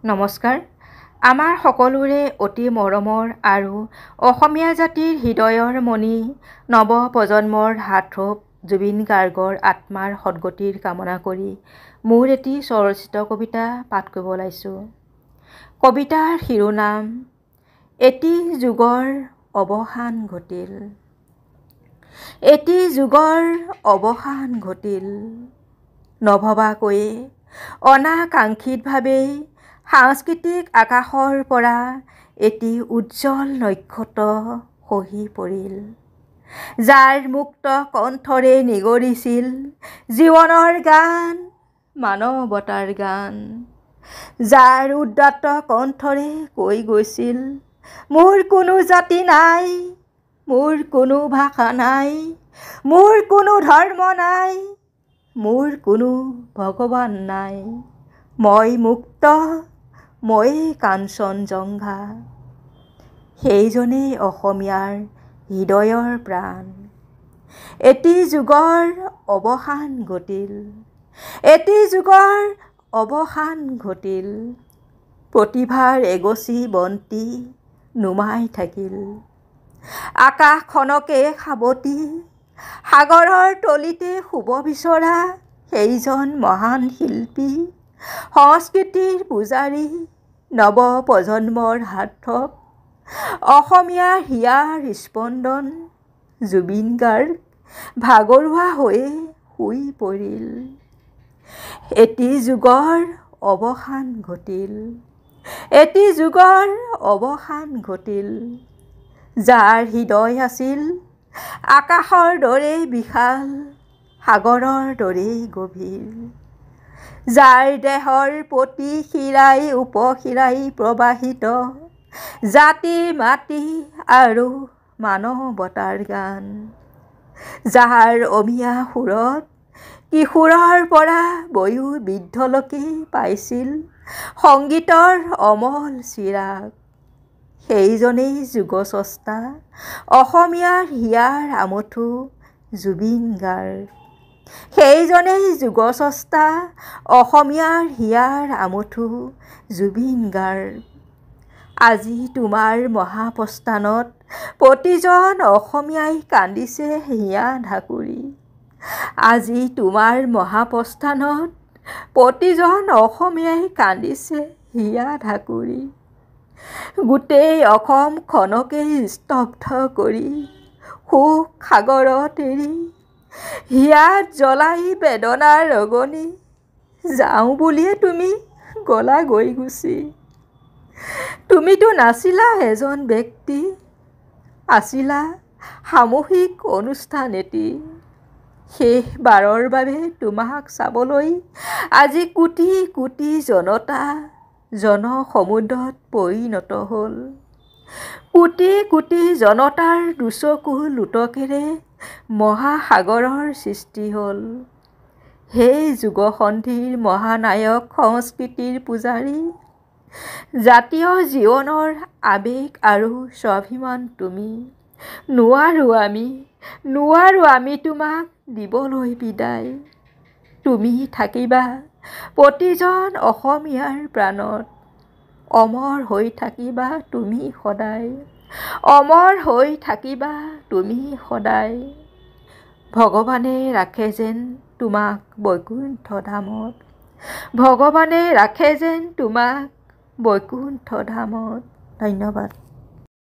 নমস্কাৰ। আমাৰ সকলোৰে অতি মৰমৰ আৰু অসমীয়া জাতিৰ হৃদয়ৰ মণি নৱপ্ৰজন্মৰ হাৰ্থোপ জুবিন গাৰ্গৰ আত্মাৰ সদ্গতিৰ কামনা কৰি মোৰ এটি স্বৰচিত কবিতা পাঠ কৰিব ওলাইছোঁ। কবিতাৰ শিৰোনাম এটি যুগৰ অৱসান ঘটিল। এটি যুগৰ অৱসান ঘটিল। নভবাকৈয়ে অনাকাংক্ষিতভাৱেই সাংস্কৃতিক আকাশৰ পৰা এটি উজ্জ্বল নক্ষত্ৰ খহি পৰিল, যাৰ মুক্ত কণ্ঠৰে নিগৰিছিল জীৱনৰ গান, মানৱতাৰ গান, যাৰ উদাত্ত কণ্ঠৰে কৈ গৈছিল মোৰ কোনো জাতি নাই, মোৰ কোনো ভাষা নাই, মোৰ কোনো ধৰ্ম নাই, মোৰ কোনো ভগৱান নাই, মই মুক্ত, ময়েই কাঞ্চনজংঘা। সেইজনেই অসমীয়াৰ হৃদয়ৰ প্ৰাণ। এটি যুগৰ অৱসান ঘটিল। এটি যুগৰ অৱসান ঘটিল। প্ৰতিভাৰ এগছি বন্তি নুমাই থাকিল। আকাশখনকে সাৱটি সাগৰৰ তলিতে শুব বিচৰা সেইজন মহান শিল্পী, সংস্কৃতিৰ পূজাৰী, নৱপ্ৰজন্মৰ হাৰ্থোপ, অসমীয়াৰ হিয়াৰ স্পন্দন জুবিন গাৰ্গ ভাগৰুৱা হৈয়ে শুই পৰিল। এটি যুগৰ অৱসান ঘটিল। এটি যুগৰ অৱসান ঘটিল। যাৰ হৃদয় আছিল আকাশৰ দৰেই বিশাল, সাগৰৰ দৰেই গভীৰ, যাৰ দেহৰ প্ৰতি শিৰাই উপশিৰাই প্ৰবাহিত জাতি মাতি আৰু মানৱতাৰ গান, যাৰ অমিয়া সুৰত কিশোৰৰ পৰা বয়োবৃদ্ধলৈকে পাইছিল সংগীতৰ অমল চিৰাগ, সেইজনেই যুগস্ৰষ্টা, অসমীয়াৰ হিয়াৰ আমঠু জুবিন গাৰ্গ। সেইজনেই যুগস্ৰষ্টা, অসমীয়াৰ হিয়াৰ আমঠু জুবিন গাৰ্গ। আজি তোমাৰ মহাপ্ৰস্থানত প্ৰতিজন অসমীয়াই কান্দিছে হিয়া ঢাকুৰি। আজি তোমাৰ মহাপ্ৰস্থানত প্ৰতিজন অসমীয়াই কান্দিছে হিয়া ঢাকুৰি। গোটেই অসমখনকেই স্তব্ধ কৰি শোক সাগৰত এৰি হিয়াত জ্বলাই বেদনাৰ অগ্নি, যাওঁ বুলিয়ে তুমি গলা গৈ গুচি। তুমিতো নাছিলা এজন ব্যক্তি, আছিলা সামূহিক অনুষ্ঠান এটি। শেষবাৰৰ বাবে তোমাক চাবলৈ আজি কোটি কোটি জনতা জনসমুদ্ৰত পৰিণত হ'ল। কোটি কোটি জনতাৰ দুচকু লোতকেৰে মহাসাগৰৰ সৃষ্টি হ'ল। হে যুগসন্ধিৰ মহানায়ক, সংস্কৃতিৰ পূজাৰী, জাতীয় জীৱনৰ আৱেগ আৰু স্বাভিমান তুমি। নোৱাৰো আমি তোমাক দিবলৈ বিদায়। তুমি থাকিবা প্ৰতিজন অসমীয়াৰ প্ৰাণত। অমৰ হৈ থাকিবা তুমি সদায়। অমৰ হৈ থাকিবা তুমি সদায়। ভগৱানে ৰাখে যেন তোমাক বৈকুণ্ঠ ধামত। ভগৱানে ৰাখে যেন তোমাক বৈকুণ্ঠ ধামত। ধন্যবাদ।